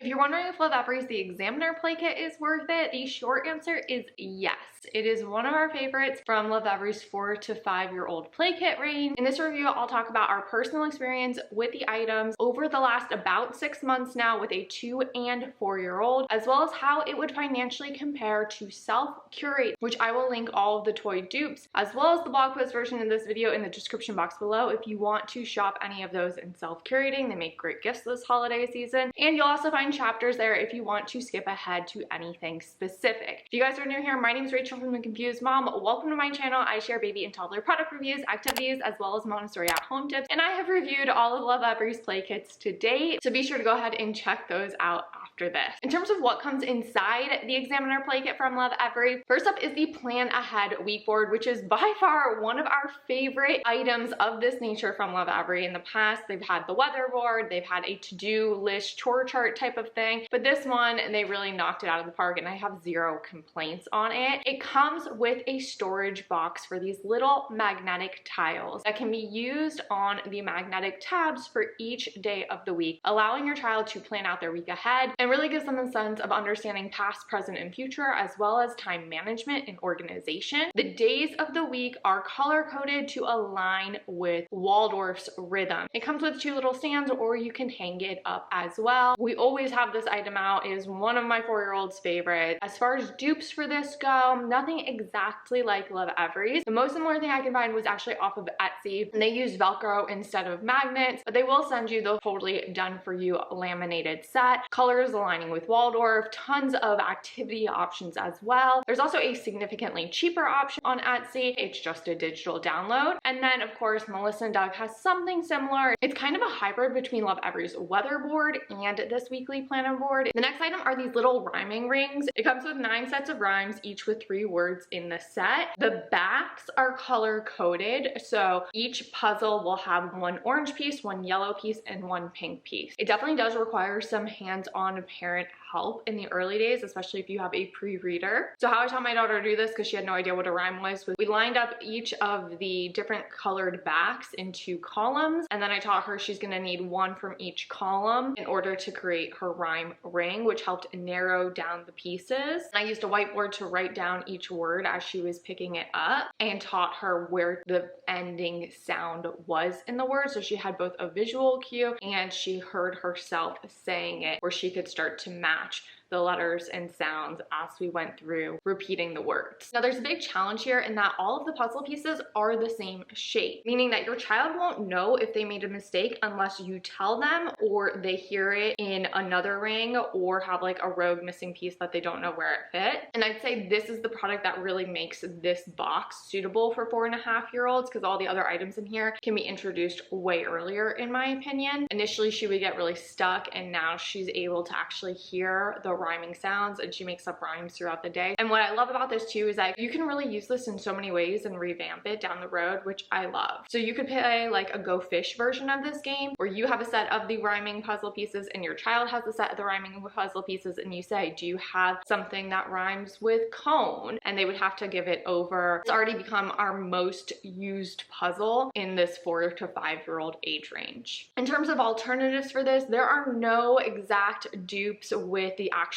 If you're wondering if LOVEVERY's The Examiner play kit is worth it, the short answer is yes. It is one of our favorites from LOVEVERY's 4 to 5-year-old play kit range. In this review, I'll talk about our personal experience with the items over the last about 6 months now with a 2 and 4-year-old, as well as how it would financially compare to self-curate, which I will link all of the toy dupes, as well as the blog post version of this video in the description box below if you want to shop any of those in self-curating. They make great gifts this holiday season, and you'll also find chapters there if you want to skip ahead to anything specific. If you guys are new here, my name is Rachel from The Confused Mom. Welcome to my channel. I share baby and toddler product reviews, activities, as well as Montessori at home tips, and I have reviewed all of LOVEVERY's play kits to date, so be sure to go ahead and check those out after this. In terms of what comes inside the Examiner play kit from LOVEVERY, first up is the Plan Ahead week board, which is by far one of our favorite items of this nature from LOVEVERY. In the past, they've had the weather board, they've had a to-do list chore chart type of thing, but this one, they really knocked it out of the park and I have zero complaints on it. It comes with a storage box for these little magnetic tiles that can be used on the magnetic tabs for each day of the week, allowing your child to plan out their week ahead and really gives them a sense of understanding past, present, and future, as well as time management and organization. The days of the week are color-coded to align with Waldorf's rhythm. It comes with 2 little stands, or you can hang it up as well. We always have this item out. It is one of my 4-year-old's favorites. As far as dupes for this go, nothing exactly like LOVEVERY's. The most similar thing I can find was actually off of Etsy, and they use Velcro instead of magnets, but they will send you the totally done for you laminated set. Colors aligning with Waldorf, tons of activity options as well. There's also a significantly cheaper option on Etsy. It's just a digital download. And then of course, Melissa and Doug has something similar. It's kind of a hybrid between LOVEVERY's weather board and this weekly planner board. The next item are these little rhyming rings. It comes with 9 sets of rhymes, each with 3 words in the set. The backs are color coded, so each puzzle will have 1 orange piece, 1 yellow piece, and 1 pink piece. It definitely does require some hands-on parent help in the early days, especially if you have a pre-reader. So how I taught my daughter to do this, because she had no idea what a rhyme was we lined up each of the different colored backs into columns, and then I taught her she's going to need 1 from each column in order to create her rhyme ring, which helped narrow down the pieces. And I used a whiteboard to write down each word as she was picking it up, and taught her where the ending sound was in the word, so she had both a visual cue and she heard herself saying it, where she could start to match the letters and sounds as we went through repeating the words. Now there's a big challenge here in that all of the puzzle pieces are the same shape, meaning that your child won't know if they made a mistake unless you tell them, or they hear it in another ring, or have like a rogue missing piece that they don't know where it fit. And I'd say this is the product that really makes this box suitable for 4.5-year-olds, because all the other items in here can be introduced way earlier in my opinion. Initially she would get really stuck, and now she's able to actually hear the rhyming sounds, and she makes up rhymes throughout the day. And what I love about this too is that you can really use this in so many ways and revamp it down the road, which I love. So you could play like a Go Fish version of this game, where you have a set of the rhyming puzzle pieces and your child has a set of the rhyming puzzle pieces, and you say, do you have something that rhymes with cone? And they would have to give it over. It's already become our most used puzzle in this 4 to 5-year-old age range. In terms of alternatives for this, there are no exact dupes with the actual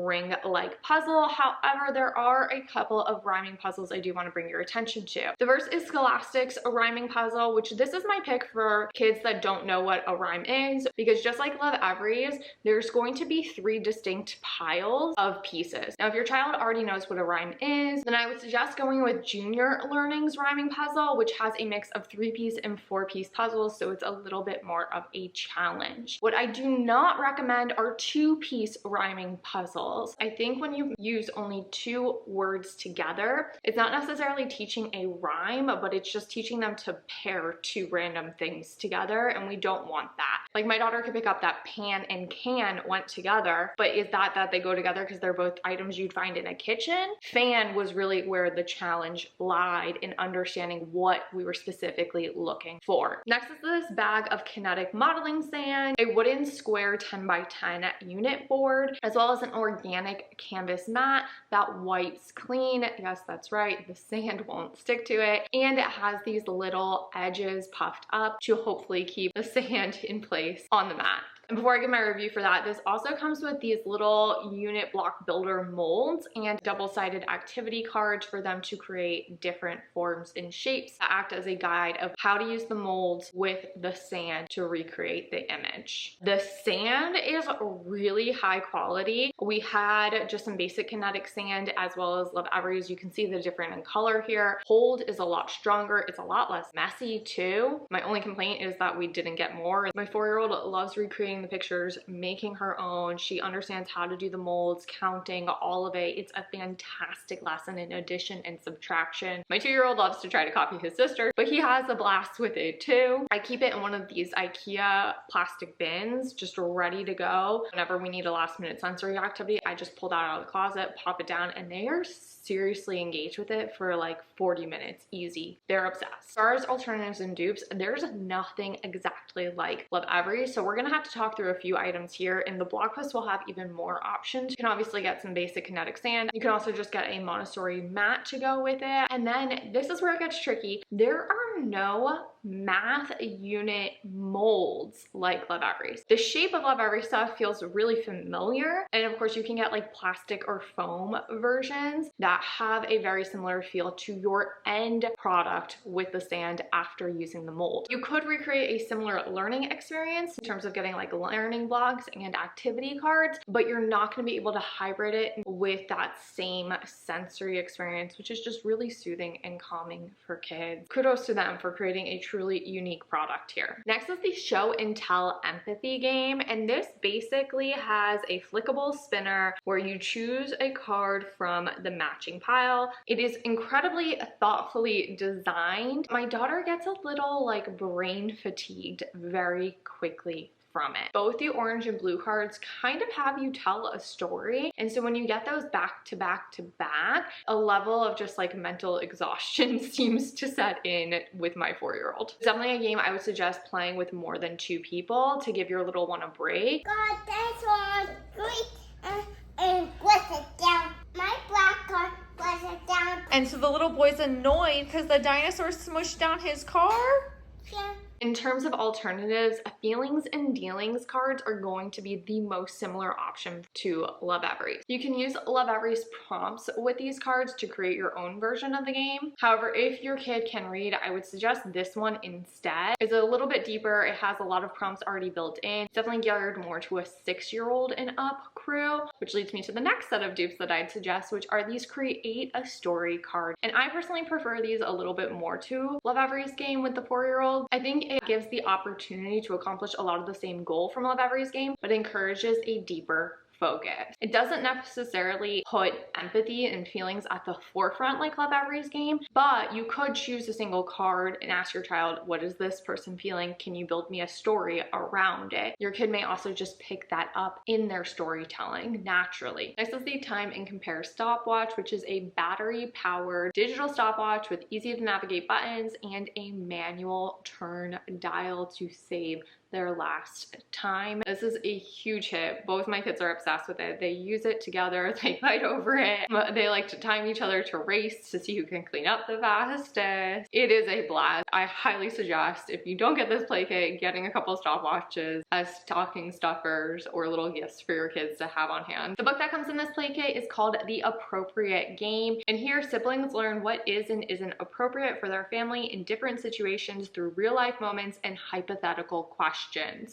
ring-like puzzle. However, there are a couple of rhyming puzzles I do want to bring your attention to. The first is Scholastic's rhyming puzzle, which this is my pick for kids that don't know what a rhyme is, because just like LOVEVERY's, there's going to be 3 distinct piles of pieces. Now, if your child already knows what a rhyme is, then I would suggest going with Junior Learning's rhyming puzzle, which has a mix of 3-piece and 4-piece puzzles, so it's a little bit more of a challenge. What I do not recommend are 2-piece rhyming puzzles. I think when you use only 2 words together, it's not necessarily teaching a rhyme, but it's just teaching them to pair 2 random things together, and we don't want that. Like my daughter could pick up that pan and can went together, but is that they go together because they're both items you'd find in a kitchen? Fan was really where the challenge lied in understanding what we were specifically looking for. Next is this bag of kinetic modeling sand, a wooden square 10 by 10 unit board, as well as an organic canvas mat that wipes clean. Yes, that's right, the sand won't stick to it, and it has these little edges puffed up to hopefully keep the sand in place on the mat. And before I give my review for that, this also comes with these little unit block builder molds and double-sided activity cards for them to create different forms and shapes that act as a guide of how to use the molds with the sand to recreate the image. The sand is really high quality. We had just some basic kinetic sand as well as Lovevery's. You can see the different in color here. Hold is a lot stronger. It's a lot less messy too. My only complaint is that we didn't get more. My 4-year-old loves recreating the pictures, making her own. She understands how to do the molds, counting, all of it. It's a fantastic lesson in addition and subtraction. My 2-year-old loves to try to copy his sister, but he has a blast with it too. I keep it in one of these IKEA plastic bins, just ready to go. Whenever we need a last minute sensory activity, I just pull that out of the closet, pop it down, and they are seriously engaged with it for like 40 minutes, easy. They're obsessed. As far as alternatives and dupes, there's nothing exactly like Lovevery, so we're gonna have to talk through a few items here. In the blog post, we'll have even more options. You can obviously get some basic kinetic sand. You can also just get a Montessori mat to go with it. And then this is where it gets tricky. There are no math unit molds like Lovevery's. The shape of Lovevery stuff feels really familiar. And of course you can get like plastic or foam versions that have a very similar feel to your end product with the sand after using the mold. You could recreate a similar learning experience in terms of getting like learning blocks and activity cards, but you're not going to be able to hybrid it with that same sensory experience, which is just really soothing and calming for kids. Kudos to them for creating a truly unique product here. Next is the show and tell empathy game, and this basically has a flickable spinner where you choose a card from the matching pile. It is incredibly thoughtfully designed. My daughter gets a little like brain fatigued very quickly from it. Both the orange and blue cards kind of have you tell a story, and so when you get those back to back to back, a level of just like mental exhaustion seems to set in with my 4-year-old. It's definitely a game I would suggest playing with more than 2 people to give your little one a break. God, this one great and put it down. My black card put it down. And so the little boy's annoyed because the dinosaur smushed down his car? Yeah. In terms of alternatives, feelings and dealings cards are going to be the most similar option to Lovevery. You can use Lovevery's prompts with these cards to create your own version of the game. However, if your kid can read, I would suggest this one instead. It's a little bit deeper. It has a lot of prompts already built in. It's definitely geared more to a 6-year-old and up crew, which leads me to the next set of dupes that I'd suggest, which are these create a story cards. And I personally prefer these a little bit more to Lovevery's game with the 4-year-old. I think it gives the opportunity to accomplish a lot of the same goal from Lovevery's game, but encourages a deeper focus. It doesn't necessarily put empathy and feelings at the forefront like Lovevery's game, but you could choose a single card and ask your child, what is this person feeling? Can you build me a story around it? Your kid may also just pick that up in their storytelling naturally. Next is the Time and Compare Stopwatch, which is a battery-powered digital stopwatch with easy to navigate buttons and a manual turn dial to save their last time. This is a huge hit. Both my kids are obsessed with it. They use it together. They fight over it. They like to time each other to race to see who can clean up the fastest. It is a blast. I highly suggest, if you don't get this play kit, getting a couple of stopwatches as stocking stuffers or little gifts for your kids to have on hand. The book that comes in this play kit is called The Appropriate Game, and here siblings learn what is and isn't appropriate for their family in different situations through real life moments and hypothetical questions.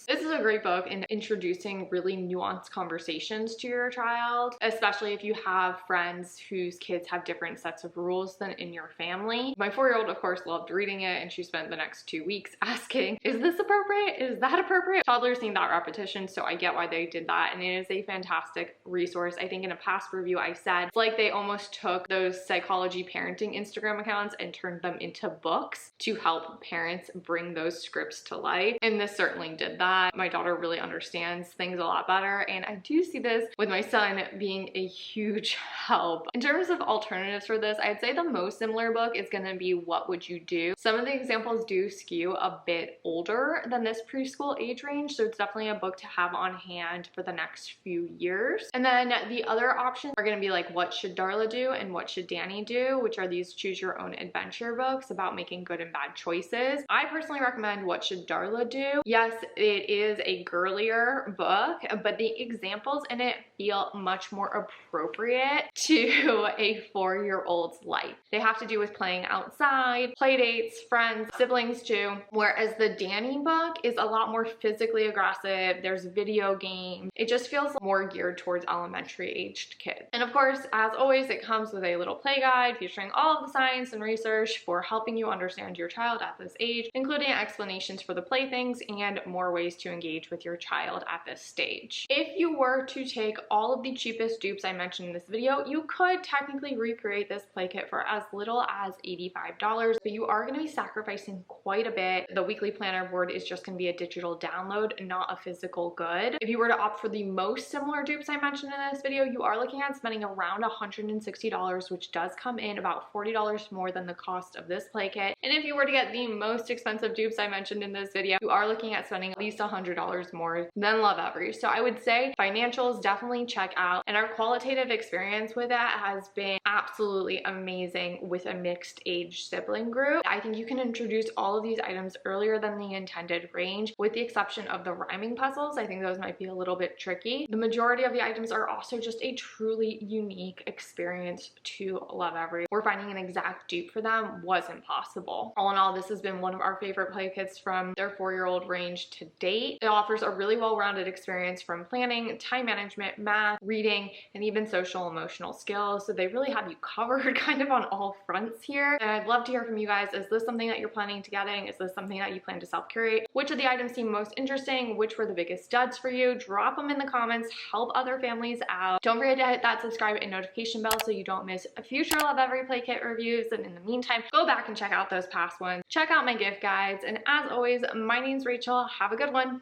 This is a great book in introducing really nuanced conversations to your child, especially if you have friends whose kids have different sets of rules than in your family. My 4-year-old, of course, loved reading it, and she spent the next 2 weeks asking, is this appropriate? Is that appropriate? Toddlers need that repetition, so I get why they did that, and it is a fantastic resource. I think in a past review I said it's like they almost took those psychology parenting Instagram accounts and turned them into books to help parents bring those scripts to life, and this certainly did that. My daughter really understands things a lot better, and I do see this with my son being a huge help. In terms of alternatives for this, I'd say the most similar book is going to be What Would You Do? Some of the examples do skew a bit older than this preschool age range, so it's definitely a book to have on hand for the next few years. And then the other options are going to be like What Should Darla Do and What Should Danny Do, which are these choose your own adventure books about making good and bad choices. I personally recommend What Should Darla Do. Yes, Yes, it is a girlier book, but the examples in it feel much more appropriate to a 4-year-old's life. They have to do with playing outside, play dates, friends, siblings too, whereas the Danny book is a lot more physically aggressive. There's video games. It just feels more geared towards elementary aged kids. And of course, as always, it comes with a little play guide featuring all of the science and research for helping you understand your child at this age, including explanations for the playthings and more ways to engage with your child at this stage. If you were to take all of the cheapest dupes I mentioned in this video, you could technically recreate this play kit for as little as $85, but you are going to be sacrificing quite a bit. The weekly planner board is just going to be a digital download, not a physical good. If you were to opt for the most similar dupes I mentioned in this video, you are looking at spending around $160, which does come in about $40 more than the cost of this play kit. And if you were to get the most expensive dupes I mentioned in this video, you are looking at spending at least $100 more than Lovevery. So I would say financials definitely check out, and our qualitative experience with that has been absolutely amazing with a mixed age sibling group. I think you can introduce all of these items earlier than the intended range, with the exception of the rhyming puzzles. I think those might be a little bit tricky. The majority of the items are also just a truly unique experience to Lovevery, where finding an exact dupe for them was impossible. All in all, this has been one of our favorite play kits from their 4-year-old range to date. It offers a really well-rounded experience from planning, time management, math, reading, and even social emotional skills. So they really have you covered kind of on all fronts here. And I'd love to hear from you guys. Is this something that you're planning to getting? Is this something that you plan to self-curate? Which of the items seem most interesting? Which were the biggest duds for you? Drop them in the comments. Help other families out. Don't forget to hit that subscribe and notification bell so you don't miss future Lovevery play kit reviews. And in the meantime, go back and check out those past ones. Check out my gift guides. And as always, my name's Rachel. Have a good one.